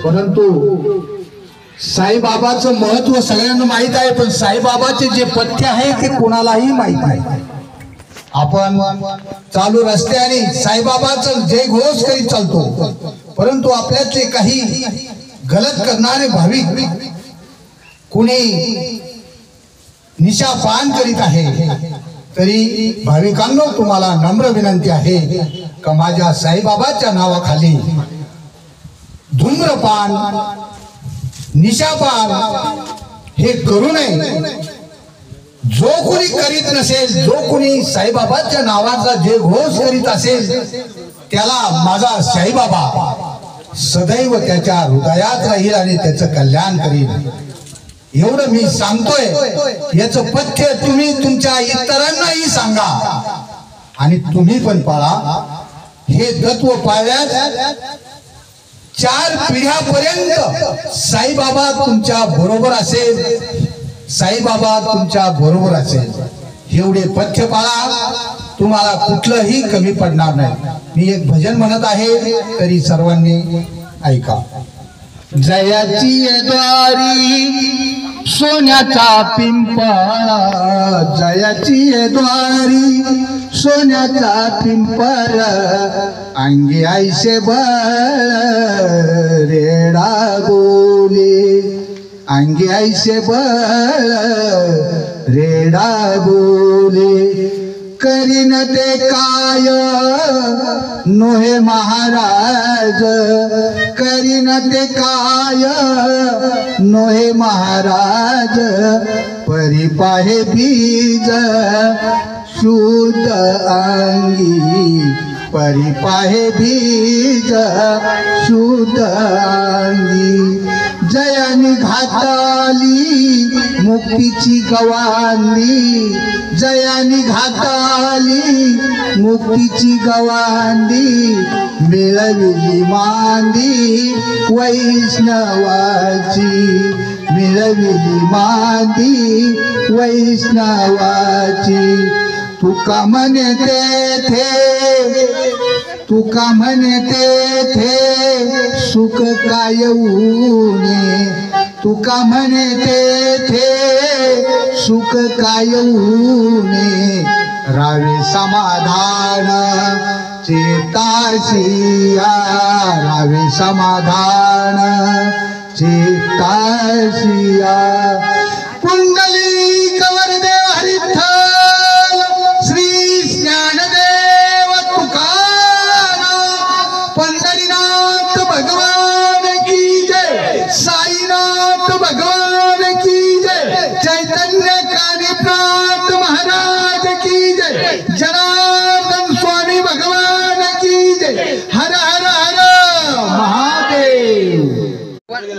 परंतु साईबाबाचं महत्व सगळ्यांना माहित आहे, पण साईबाबाचे जे पथ्य आहे ते कोणालाही माहित नाही. आपण चालू रस्त्याने साईबाबाचं जय घोष करीत चालतो, परंतु आपल्यातले काही गलत करणारे भाविक कुणी निशापान करीत आहे. तरी भाविकांनो, तुम्हाला नम्र विनंती आहे का माझ्या साईबाबाच्या नावाखाली धूम्रपान, निशापान हे करू नये. जो कोणी करीत नसेल, जो कोणी साईबाबाच्या नावाचा जे घोष करीत असेल, त्याला माझा साईबाबा सदैव त्याच्या हृदयात राहील आणि त्याचं कल्याण करील. एवढं मी सांगतोय. याचं पथ्य तुम्ही तुमच्या इतरांनाही सांगा आणि तुम्ही पण पाळा. हे तत्व पाळल्यास 4 पिढ्यापर्यंत साईबाबा तुमच्या बरोबर असेल, साईबाबा तुमच्या बरोबर असेल. एवढे पथ्य पाळा, तुम्हाला कुठलंही कमी पडणार नाही. मी एक भजन म्हणत आहे, तरी सर्वांनी ऐका. जयाची द्वारी सोन्याचा पिंपळा, जयाची द्वारी सोन्याचा पिंपळ, अंगी ऐसे बळ रेडा बोले, अंगी ऐसे बळ रेडा बोले. करीन ते काय नोहे महाराज, करीन ते काय नोहे महाराज, परी पाहे बीज शुद्ध अंगी, परी पाहे बीज शुद्ध अंगी. जयानी घाताली मुक्तीची गवांडी, जयानी घाताली मुक्तीची गवांडी, मिळविली मांदी वैष्णवाची, मिळविली मांदी वैष्णवाची. तुका म्हणे तेथे, तुका म्हणे तेथे सुख काय ऊने, तुका म्हणे तेथे सुख काय ऊने. रावे समाधान चित्ताशिया, रावे समाधान चित्ताशिया. कुंडली कवरदेव हरिठ्ठल श्री ज्ञानदेव तुकाराम, पंढरीनाथ भगवान की जय, साईनाथ भगवान की जय, चैतन्य कानिपनाथ महाराज की जय, जनार्दन स्वामी भगवान की जय. हर हर हर महादेव.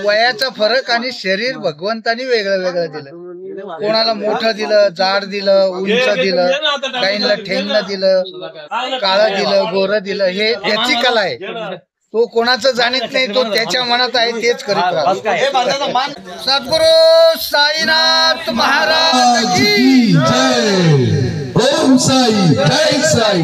वयाचा फरक आणि शरीर भगवंतानी वेगळं वेगळं दिलं. कोणाला मोठं दिलं, जाड दिलं, उंच दिलं, काहींना ठेंगणं दिलं, काळं दिलं, गोरं दिलं. हे त्याची कला आहे. तो कोणाचं जाणीत नाही, तो त्याच्या मनात आहे तेच करीत राहतो. सद्गुरु साईनाथ महाराज की जय. ओम साई, जय साई.